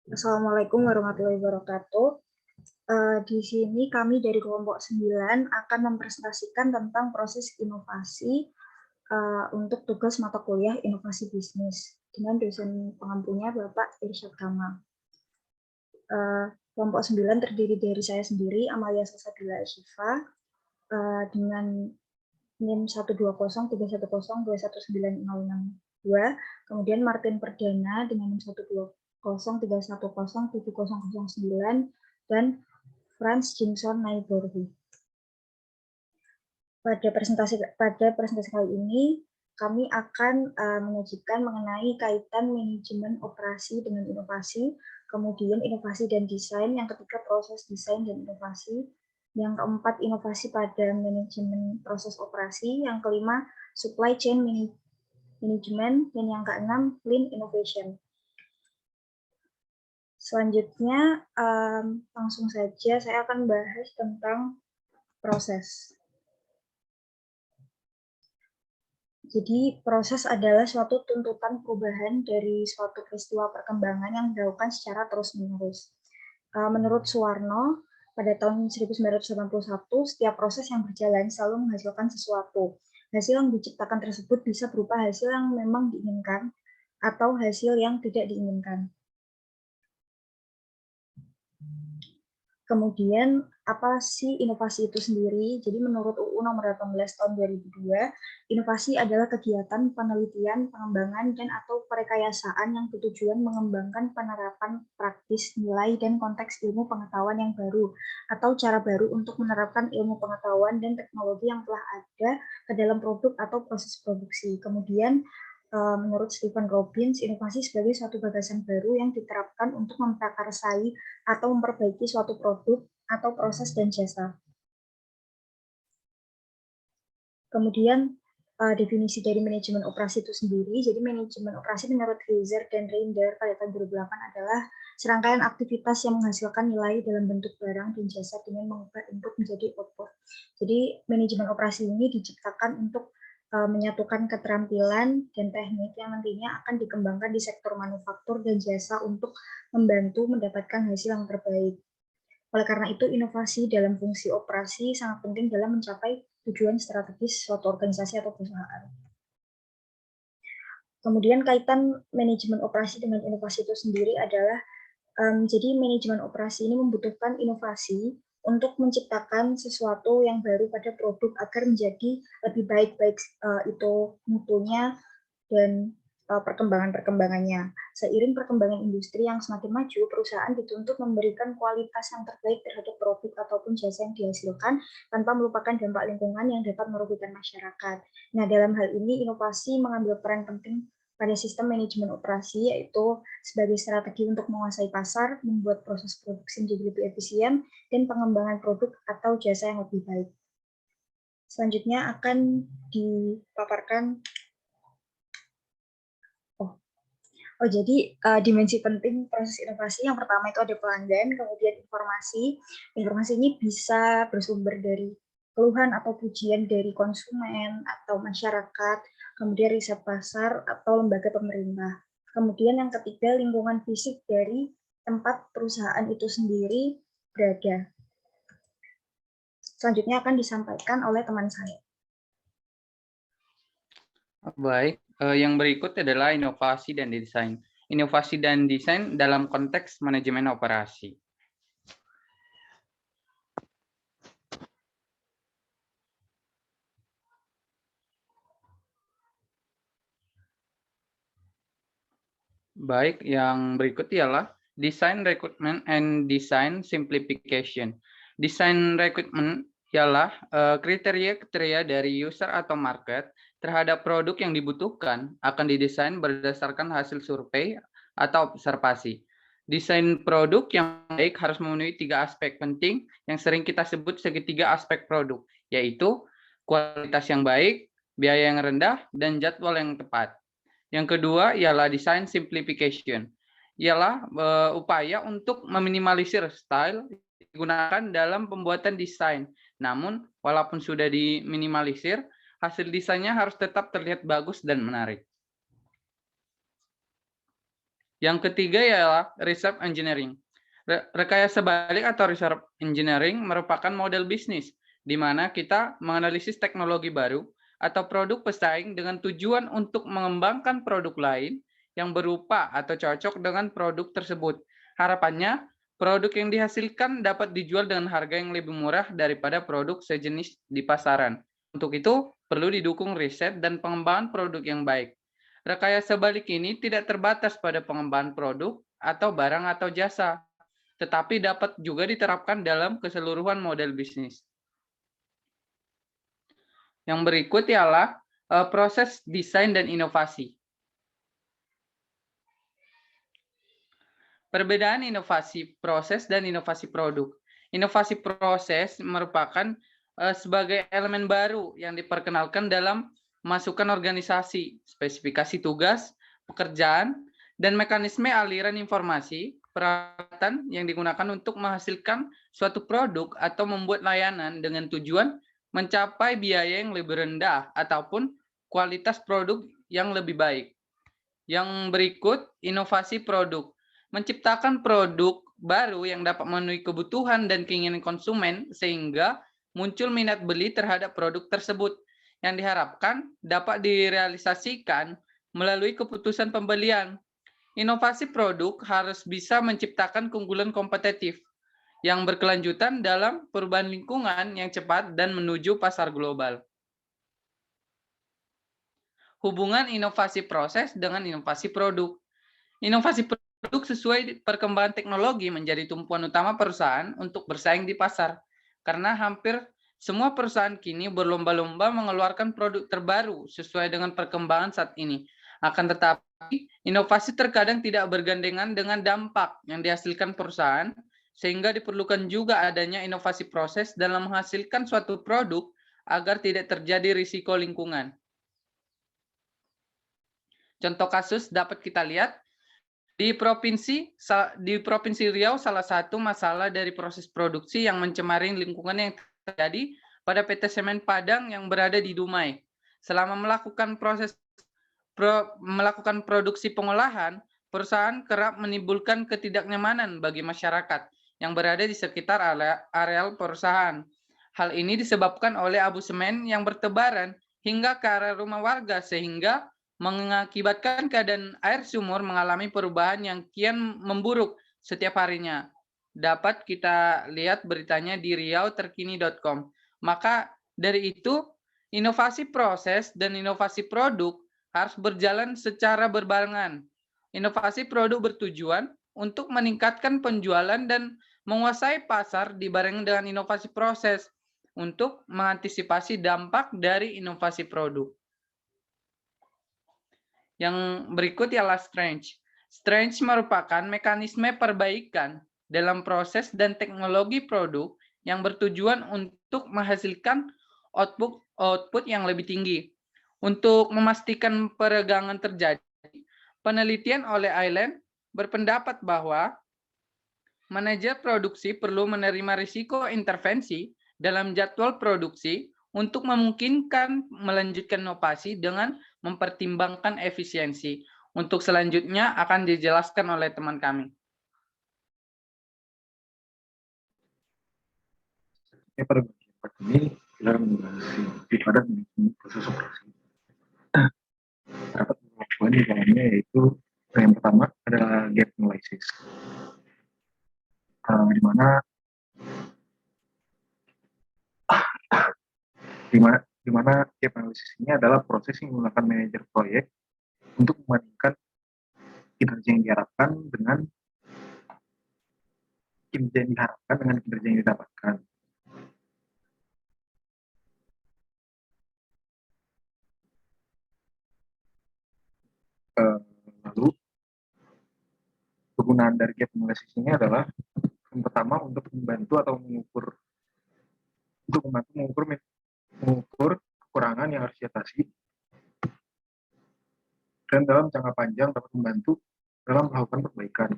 Assalamualaikum warahmatullahi wabarakatuh. Di sini kami dari kelompok 9 akan mempresentasikan tentang proses inovasi untuk tugas mata kuliah inovasi bisnis dengan dosen pengampunya Bapak Irsyad Kamal. Kelompok 9 terdiri dari saya sendiri, Amalia Salsabila Syifa, dengan NIM 12031021902, kemudian Martin Perdana dengan NIM 12031070009, dan Franz Jimson Naiborhu. Pada presentasi kali ini, kami akan menyajikan mengenai kaitan manajemen operasi dengan inovasi, kemudian inovasi dan desain, yang ketiga proses desain dan inovasi, yang keempat inovasi pada manajemen proses operasi, yang kelima supply chain management, dan yang keenam lean innovation. Selanjutnya, langsung saja saya akan bahas tentang proses. Jadi, proses adalah suatu tuntutan perubahan dari suatu peristiwa perkembangan yang dilakukan secara terus-menerus. Menurut Suwarno, pada tahun 1981, setiap proses yang berjalan selalu menghasilkan sesuatu. Hasil yang diciptakan tersebut bisa berupa hasil yang memang diinginkan atau hasil yang tidak diinginkan. Kemudian, apa sih inovasi itu sendiri? Jadi menurut UU nomor 18 tahun 2002, inovasi adalah kegiatan penelitian, pengembangan, dan atau perekayasaan yang bertujuan mengembangkan penerapan praktis, nilai, dan konteks ilmu pengetahuan yang baru, atau cara baru untuk menerapkan ilmu pengetahuan dan teknologi yang telah ada ke dalam produk atau proses produksi. Kemudian, menurut Stephen Robbins, inovasi sebagai suatu gagasan baru yang diterapkan untuk memprakarsai atau memperbaiki suatu produk atau proses dan jasa. Kemudian, definisi dari manajemen operasi itu sendiri. Jadi manajemen operasi menurut Glaser dan Reinder pada tahun 2008 adalah serangkaian aktivitas yang menghasilkan nilai dalam bentuk barang dan jasa dengan mengubah input menjadi output. Jadi manajemen operasi ini diciptakan untuk menyatukan keterampilan dan teknik yang nantinya akan dikembangkan di sektor manufaktur dan jasa untuk membantu mendapatkan hasil yang terbaik. Oleh karena itu, inovasi dalam fungsi operasi sangat penting dalam mencapai tujuan strategis suatu organisasi atau perusahaan. Kemudian kaitan manajemen operasi dengan inovasi itu sendiri adalah, jadi manajemen operasi ini membutuhkan inovasi untuk menciptakan sesuatu yang baru pada produk agar menjadi lebih baik itu mutunya dan perkembangannya. Seiring perkembangan industri yang semakin maju, perusahaan dituntut memberikan kualitas yang terbaik terhadap produk ataupun jasa yang dihasilkan tanpa melupakan dampak lingkungan yang dapat merugikan masyarakat. Nah, dalam hal ini inovasi mengambil peran penting pada sistem manajemen operasi, yaitu sebagai strategi untuk menguasai pasar, membuat proses produksi menjadi lebih efisien, dan pengembangan produk atau jasa yang lebih baik. Selanjutnya akan dipaparkan jadi dimensi penting proses inovasi yang pertama itu ada pelanggan, kemudian informasi. Informasi ini bisa bersumber dari keluhan atau pujian dari konsumen atau masyarakat, kemudian riset pasar atau lembaga pemerintah. Kemudian yang ketiga, lingkungan fisik dari tempat perusahaan itu sendiri berada. Selanjutnya akan disampaikan oleh teman saya. Baik, yang berikut adalah inovasi dan desain. Inovasi dan desain dalam konteks manajemen operasi. Baik, yang berikut ialah design recruitment and design simplification. Design recruitment ialah kriteria-kriteria dari user atau market terhadap produk yang dibutuhkan akan didesain berdasarkan hasil survei atau observasi. Desain produk yang baik harus memenuhi 3 aspek penting yang sering kita sebut segitiga aspek produk, yaitu kualitas yang baik, biaya yang rendah, dan jadwal yang tepat. Yang kedua ialah design simplification, ialah upaya untuk meminimalisir style digunakan dalam pembuatan desain. Namun, walaupun sudah diminimalisir, hasil desainnya harus tetap terlihat bagus dan menarik. Yang ketiga ialah research engineering. Rekayasa balik atau research engineering merupakan model bisnis, di mana kita menganalisis teknologi baru atau produk pesaing dengan tujuan untuk mengembangkan produk lain yang berupa atau cocok dengan produk tersebut. Harapannya, produk yang dihasilkan dapat dijual dengan harga yang lebih murah daripada produk sejenis di pasaran. Untuk itu, perlu didukung riset dan pengembangan produk yang baik. Rekayasa balik ini tidak terbatas pada pengembangan produk atau barang atau jasa, tetapi dapat juga diterapkan dalam keseluruhan model bisnis. Yang berikut ialah proses desain dan inovasi. Perbedaan inovasi proses dan inovasi produk. Inovasi proses merupakan sebagai elemen baru yang diperkenalkan dalam masukan organisasi, spesifikasi tugas, pekerjaan, dan mekanisme aliran informasi, peralatan yang digunakan untuk menghasilkan suatu produk atau membuat layanan dengan tujuan mencapai biaya yang lebih rendah ataupun kualitas produk yang lebih baik. Yang berikut, inovasi produk. Menciptakan produk baru yang dapat memenuhi kebutuhan dan keinginan konsumen sehingga muncul minat beli terhadap produk tersebut yang diharapkan dapat direalisasikan melalui keputusan pembelian. Inovasi produk harus bisa menciptakan keunggulan kompetitif yang berkelanjutan dalam perubahan lingkungan yang cepat dan menuju pasar global. Hubungan inovasi proses dengan inovasi produk. Inovasi produk sesuai perkembangan teknologi menjadi tumpuan utama perusahaan untuk bersaing di pasar. Karena hampir semua perusahaan kini berlomba-lomba mengeluarkan produk terbaru sesuai dengan perkembangan saat ini. Akan tetapi, inovasi terkadang tidak bergandengan dengan dampak yang dihasilkan perusahaan, sehingga diperlukan juga adanya inovasi proses dalam menghasilkan suatu produk agar tidak terjadi risiko lingkungan. Contoh kasus dapat kita lihat di Provinsi Riau, salah satu masalah dari proses produksi yang mencemari lingkungan yang terjadi pada PT Semen Padang yang berada di Dumai. Selama melakukan produksi pengolahan, perusahaan kerap menimbulkan ketidaknyamanan bagi masyarakat yang berada di sekitar areal perusahaan. Hal ini disebabkan oleh abu semen yang bertebaran hingga ke area rumah warga sehingga mengakibatkan keadaan air sumur mengalami perubahan yang kian memburuk setiap harinya. Dapat kita lihat beritanya di riauterkini.com. Maka dari itu, inovasi proses dan inovasi produk harus berjalan secara berbarengan. Inovasi produk bertujuan untuk meningkatkan penjualan dan menguasai pasar dibarengi dengan inovasi proses untuk mengantisipasi dampak dari inovasi produk. Yang berikut ialah strange. Strange merupakan mekanisme perbaikan dalam proses dan teknologi produk yang bertujuan untuk menghasilkan output yang lebih tinggi. Untuk memastikan peregangan terjadi, penelitian oleh Island berpendapat bahwa manajer produksi perlu menerima risiko intervensi dalam jadwal produksi untuk memungkinkan melanjutkan inovasi dengan mempertimbangkan efisiensi. Untuk selanjutnya akan dijelaskan oleh teman kami. Pada bagian part ini kita membahas pada proses operasi. Terdapat beberapa poin di dalamnya, yaitu yang pertama adalah gap analysis, di mana gap analysis ini adalah proses yang menggunakan manajer proyek untuk membandingkan kinerja yang diharapkan dengan kinerja yang diharapkan dengan kinerja yang didapatkan. Lalu kegunaan dari gap analysis ini adalah yang pertama untuk membantu atau mengukur kekurangan yang harus diatasi, dan dalam jangka panjang dapat membantu dalam melakukan perbaikan.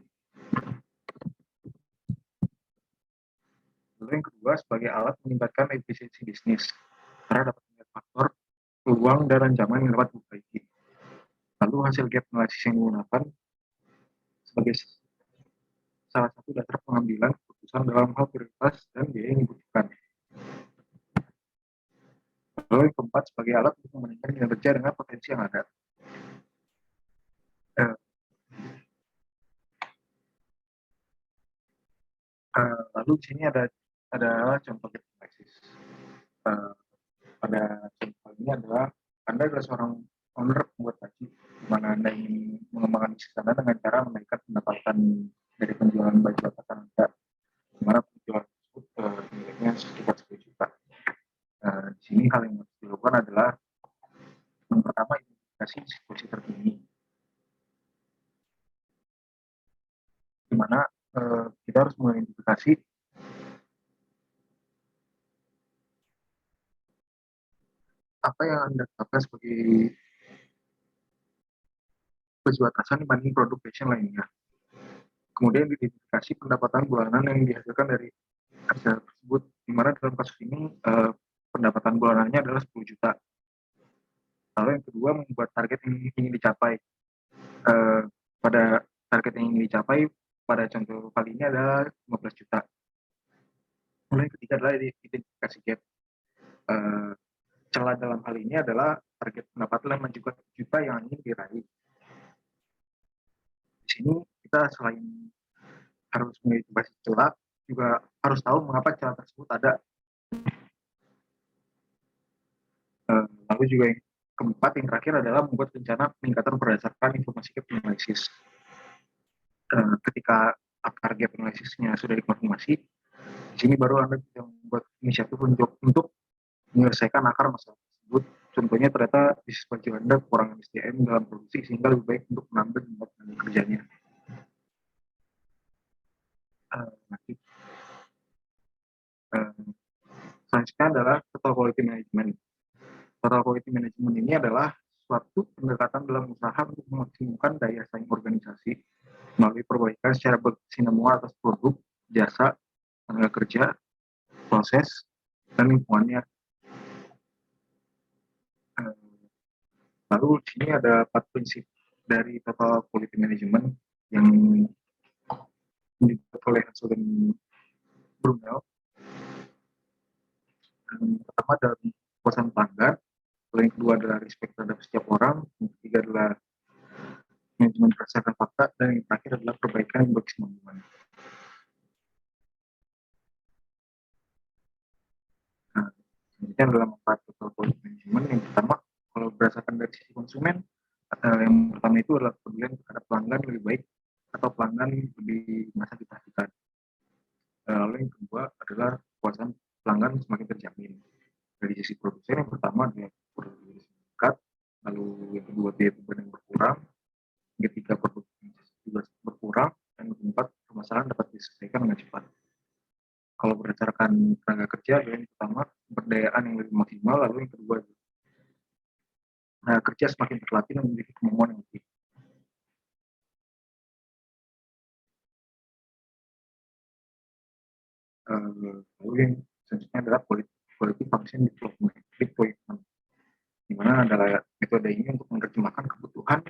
Lalu yang kedua, sebagai alat meningkatkan efisiensi bisnis, karena dapat melihat faktor, peluang, dan ancaman yang dapat diperbaiki. Lalu hasil gap analysis yang digunakan sebagai salah satu dasar pengambilan keputusan dalam hal prioritas dan biaya yang dibutuhkan. Lalu yang keempat, sebagai alat untuk membandingkan kinerja dengan potensi yang ada. Lalu di sini ada contoh gap analysis. Pada contoh ini adalah Anda adalah seorang owner pembuat baju, di mana Anda ingin mengembangkan bisnis Anda dengan cara menaikkan pendapatan dari penjualan baju atasan Anda, di mana penjualan tersebut nilainya sekitar 10 juta. Di sini hal yang harus dilakukan adalah yang pertama, identifikasi situasi terkini, di mana kita harus mengidentifikasi apa yang Anda tetapkan sebagai baju atasan dibanding produk fashion lainnya. Kemudian identifikasi pendapatan bulanan yang dihasilkan dari kerja tersebut, di mana dalam kasus ini pendapatan bulanannya adalah 10 juta. Lalu yang kedua, membuat target yang ingin dicapai. Pada target yang ingin dicapai pada contoh kali ini adalah 15 juta. Lalu yang ketiga adalah identifikasi gap. Celah dalam hal ini adalah target pendapatan 5 juta yang ingin diraih. Di sini kita selain harus mengidentifikasi celah, juga harus tahu mengapa celah tersebut ada. Lalu juga yang keempat, yang terakhir adalah membuat rencana peningkatan berdasarkan informasi gap analisis. Ketika akar gap analisisnya sudah dikonfirmasi, di sini baru Anda bisa membuat inisiatif untuk menyelesaikan akar masalah tersebut. Contohnya ternyata bisnis baju Anda kekurangan SDM dalam produksi, sehingga lebih baik untuk menambah jumlah tenaga kerjanya. Selanjutnya adalah total quality management. Total quality management ini adalah suatu pendekatan dalam usaha untuk memaksimalkan daya saing organisasi melalui perbaikan secara berkesinambungan atas produk, jasa, tenaga kerja, proses, dan lingkungannya. Lalu di sini ada 4 prinsip dari total quality management yang dibuat oleh Hansel dan Brunel. Yang pertama adalah kepuasan pelanggan, yang kedua adalah respect terhadap setiap orang, yang ketiga adalah manajemen berdasarkan fakta, dan yang terakhir adalah perbaikan yang berkesinambungan. Nah, selanjutnya adalah manfaat total quality management. Yang pertama, kalau berdasarkan dari sisi konsumen, yang pertama itu adalah kepedulian terhadap pelanggan lebih baik atau pelanggan lebih merasa diperhatikan. Lalu yang kedua adalah kepuasan pelanggan semakin terjamin. Dari sisi produsen, yang pertama adalah produksi meningkat, lalu yang kedua biaya beban yang berkurang, yang ketiga produksi juga berkurang, dan yang keempat permasalahan dapat diselesaikan dengan cepat. Kalau berdasarkan tenaga kerja, yang pertama pemberdayaan yang lebih maksimal, lalu yang kedua tenaga kerja semakin terlatih dan memiliki kemampuan yang lebih. Lalu yang selanjutnya adalah quality function deployment, di mana adalah metode ini untuk menerjemahkan kebutuhan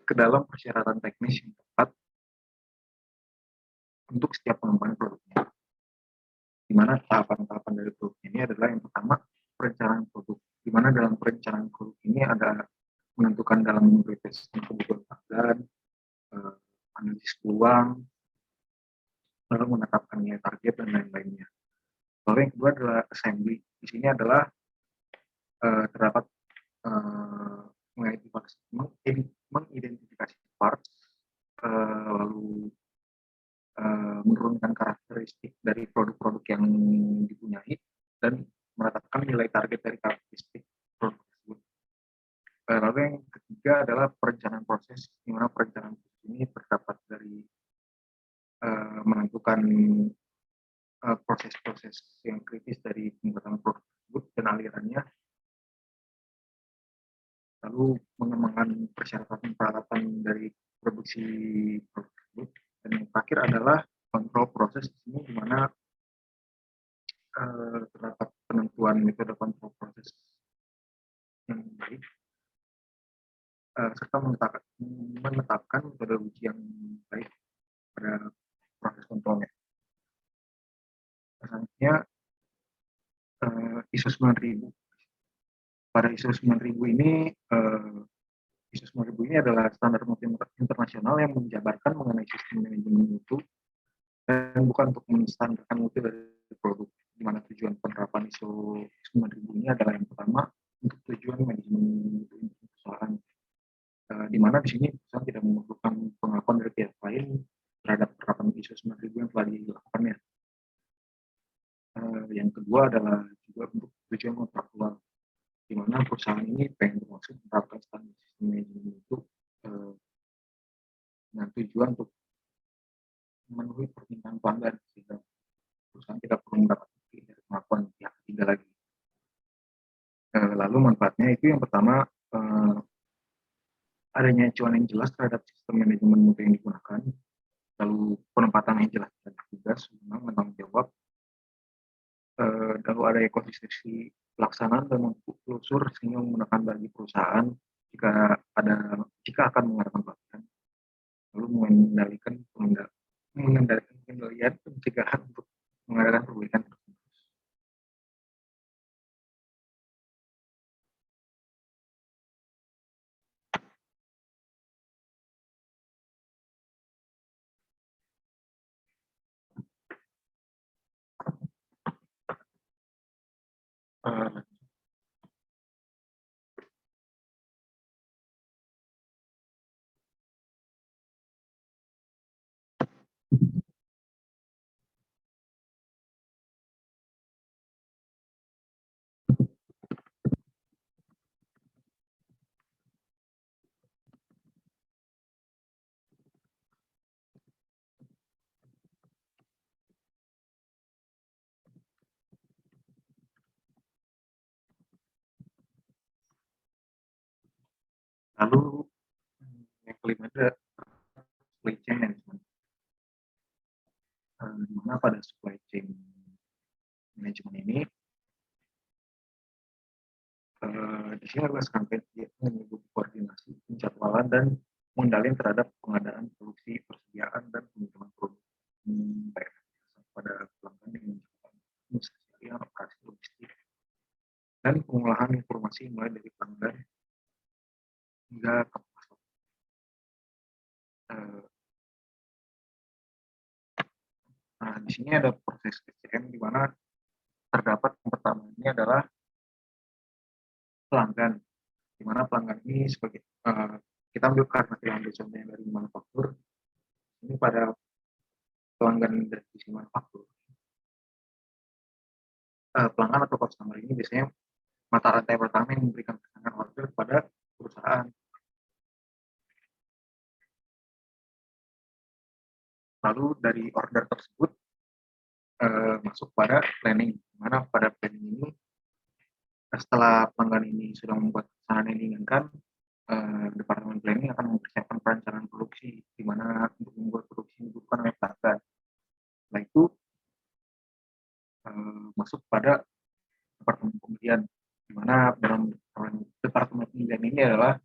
ke dalam persyaratan teknis yang tepat untuk setiap pengembangan produknya. Di mana tahapan-tahapan dari produk ini adalah yang pertama perencanaan produk, di mana dalam perencanaan produk ini ada menentukan dalam prioritas kebutuhan pelanggan, analisis peluang, lalu menetapkan nilai target dan lain-lainnya. Lalu yang kedua adalah assembly. Di sini adalah terdapat mengidentifikasi parts dari produk-produk yang dipunyai dan menetapkan nilai target dari karakteristik produk tersebut. Lalu yang ketiga adalah perencanaan proses, di mana perencanaan proses ini terdapat dari menentukan proses-proses yang kritis dari pembuatan produk tersebut dan alirannya, lalu mengembangkan persyaratan-peralatan dari produksi produk tersebut, dan yang terakhir adalah kontrol proses di sini, di mana terdapat penentuan metode kontrol proses yang baik, serta menetapkan metodologi yang baik pada proses kontrolnya. Selanjutnya ISO 9000. Pada ISO 9000 ini ISO 9000 ini adalah standar mutu internasional yang menjabarkan mengenai sistem manajemen mutu dan bukan untuk menstandarkan mutu dari produk, di mana tujuan penerapan ISO 9000 ini adalah yang pertama untuk tujuan manajemen mutu perusahaan, di mana di sini perusahaan tidak memerlukan pengakuan dari pihak lain terhadap penerapan ISO 9000 yang telah dilakukannya. Yang kedua adalah juga untuk tujuan kontraktual, di mana perusahaan ini pengen bermaksud menerapkan standar sistem manajemen itu dengan tujuan untuk memenuhi permintaan pelanggan, sehingga perusahaan tidak perlu mendapat dari pengakuan pihak ketiga lagi. Lalu manfaatnya itu yang pertama, adanya acuan yang jelas terhadap sistem manajemen mutu yang digunakan, lalu penempatan yang jelas dan tugas, menanggung jawab, lalu ada konsistensi pelaksanaan dan telusur sehingga menggunakan bagi perusahaan jika akan mengadakan pelatihan, lalu mengendalikan kendalian pencegahan untuk mengadakan perbaikan tersebut. Lalu yang kelima ada supply chain management, di mana pada supply chain management ini di sini adalah serangkaian kegiatan yang meliputi koordinasi, penjadwalan, dan pengendalian terhadap pengadaan, produksi, persediaan, dan pengiriman produk baik pada pelanggan dengan yang operasi logistik, dan pengolahan informasi mulai dari pelanggan hingga ke pasar. Nah, di sini ada proses SCM di mana terdapat yang pertama ini adalah pelanggan, di mana pelanggan ini sebagai kita ambil karena kita ambil contohnya dari manufaktur, ini pada pelanggan dari sisi manufaktur, pelanggan atau customer ini biasanya mata rantai pertama yang memberikan pesanan order kepada perusahaan. Lalu dari order tersebut masuk pada planning, di mana pada planning ini setelah pelanggan ini sudah membuat pesanan yang diinginkan, Departemen Planning akan mempersiapkan perencanaan produksi, di mana untuk membuat produksi dibutuhkan oleh pelanggan. Setelah itu masuk pada Departemen Pembelian, di mana dalam Departemen Pembelian ini adalah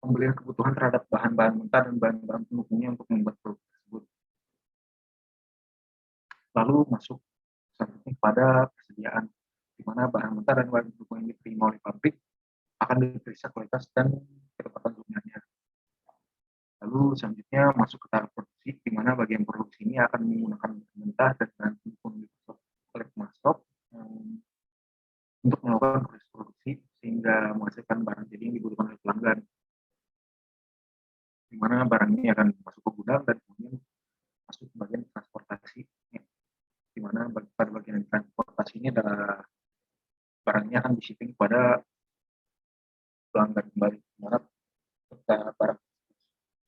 pembelian kebutuhan terhadap bahan-bahan mentah dan bahan-bahan pendukungnya untuk membuat produk tersebut. Lalu masuk selanjutnya pada persediaan, di mana bahan mentah dan bahan pendukung yang diterima oleh pabrik akan diperiksa kualitas dan ketepatan gunanya. Lalu selanjutnya masuk ke tahap produksi, di mana bagian produksi ini akan menggunakan mentah dan bahan pendukung oleh pemasok untuk melakukan proses produksi sehingga menghasilkan barang jadi yang dibutuhkan oleh pelanggan, di mana barang ini akan masuk ke gudang dan kemudian masuk ke bagian transportasi. transportasi, di mana pada bagian transportasi ini adalah barangnya akan di-shipping kepada pelanggan kembali. Di mana ketika barang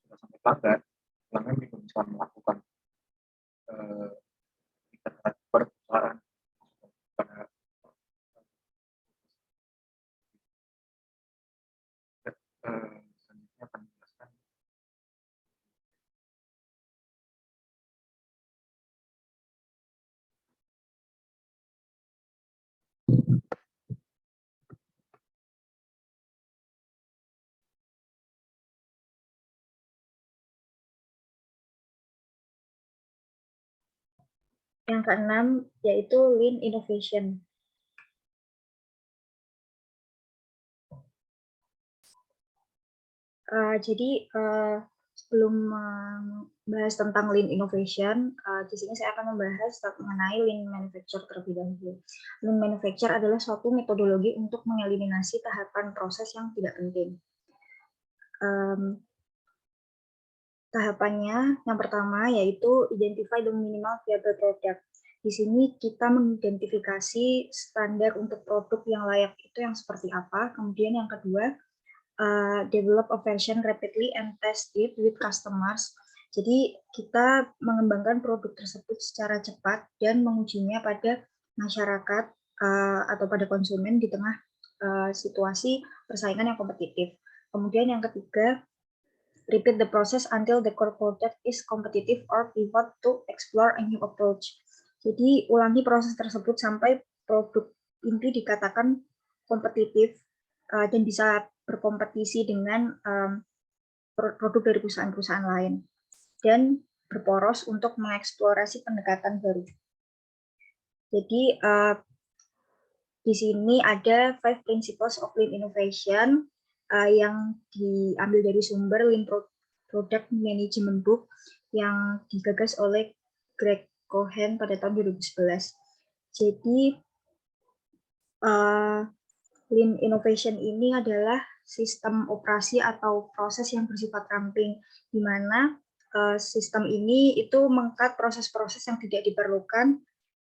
sudah sampai pelanggan juga bisa melakukan perusahaan pada selanjutnya akan menjelaskan. Yang keenam yaitu Lean Innovation. Jadi sebelum membahas tentang Lean Innovation, di sini saya akan membahas mengenai Lean Manufacture terlebih dahulu. Lean Manufacture adalah suatu metodologi untuk mengeliminasi tahapan proses yang tidak penting. Tahapannya yang pertama yaitu identify the minimal viable product. Di sini kita mengidentifikasi standar untuk produk yang layak itu yang seperti apa. Kemudian yang kedua, develop a version rapidly and test it with customers. Jadi kita mengembangkan produk tersebut secara cepat dan mengujinya pada masyarakat atau pada konsumen di tengah situasi persaingan yang kompetitif. Kemudian yang ketiga, repeat the process until the core product is competitive or pivot to explore a new approach. Jadi ulangi proses tersebut sampai produk inti dikatakan kompetitif dan bisa berkompetisi dengan produk dari perusahaan-perusahaan lain dan berporos untuk mengeksplorasi pendekatan baru. Jadi di sini ada 5 principles of lean innovation yang diambil dari sumber Lean Product Management Book yang digagas oleh Greg Cohen pada tahun 2011. Jadi Lean Innovation ini adalah sistem operasi atau proses yang bersifat ramping, di mana sistem ini itu meng-cut proses-proses yang tidak diperlukan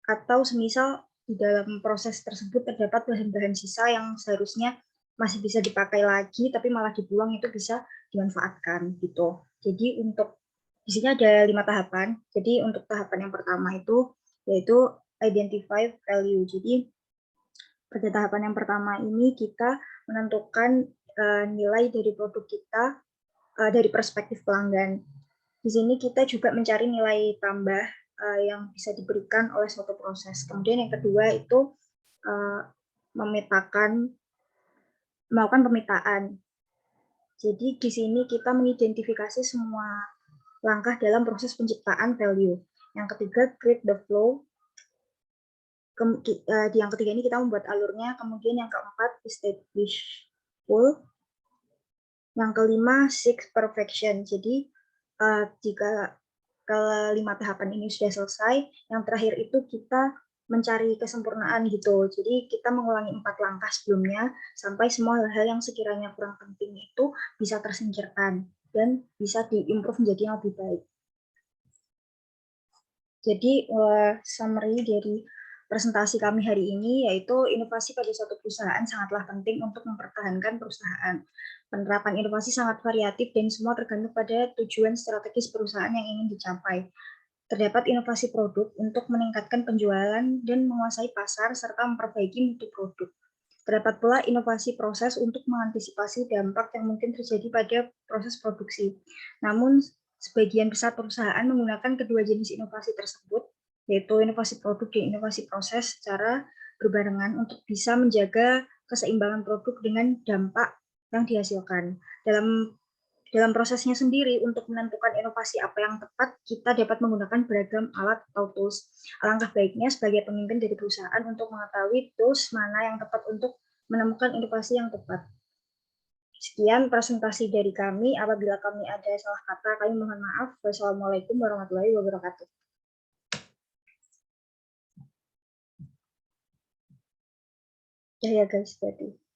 atau semisal di dalam proses tersebut terdapat bahan-bahan sisa yang seharusnya masih bisa dipakai lagi, tapi malah dibuang, itu bisa dimanfaatkan gitu. Jadi untuk di sini ada 5 tahapan. Jadi untuk tahapan yang pertama itu yaitu identify value. Jadi pada tahapan yang pertama ini kita menentukan nilai dari produk kita dari perspektif pelanggan. Di sini kita juga mencari nilai tambah yang bisa diberikan oleh suatu proses. Kemudian yang kedua itu melakukan pemetaan. Jadi di sini kita mengidentifikasi semua langkah dalam proses penciptaan value. Yang ketiga, create the flow. Di yang ketiga ini kita membuat alurnya. Kemudian yang keempat, establish goal. Yang kelima, seek perfection. Jadi jika kelima tahapan ini sudah selesai, yang terakhir itu kita mencari kesempurnaan gitu. Jadi kita mengulangi 4 langkah sebelumnya sampai semua hal-hal yang sekiranya kurang penting itu bisa tersingkirkan dan bisa diimprove menjadi yang lebih baik. Jadi summary dari presentasi kami hari ini yaitu inovasi pada suatu perusahaan sangatlah penting untuk mempertahankan perusahaan. Penerapan inovasi sangat variatif dan semua tergantung pada tujuan strategis perusahaan yang ingin dicapai. Terdapat inovasi produk untuk meningkatkan penjualan dan menguasai pasar serta memperbaiki mutu produk. Terdapat pula inovasi proses untuk mengantisipasi dampak yang mungkin terjadi pada proses produksi. Namun, sebagian besar perusahaan menggunakan kedua jenis inovasi tersebut, yaitu inovasi produk dan inovasi proses secara berbarengan untuk bisa menjaga keseimbangan produk dengan dampak yang dihasilkan. Dalam prosesnya sendiri, untuk menentukan inovasi apa yang tepat, kita dapat menggunakan beragam alat atau tools. Alangkah baiknya sebagai pemimpin dari perusahaan untuk mengetahui tools mana yang tepat untuk menemukan inovasi yang tepat. Sekian presentasi dari kami. Apabila kami ada salah kata, kami mohon maaf. Wassalamualaikum warahmatullahi wabarakatuh. Ya guys, jadi.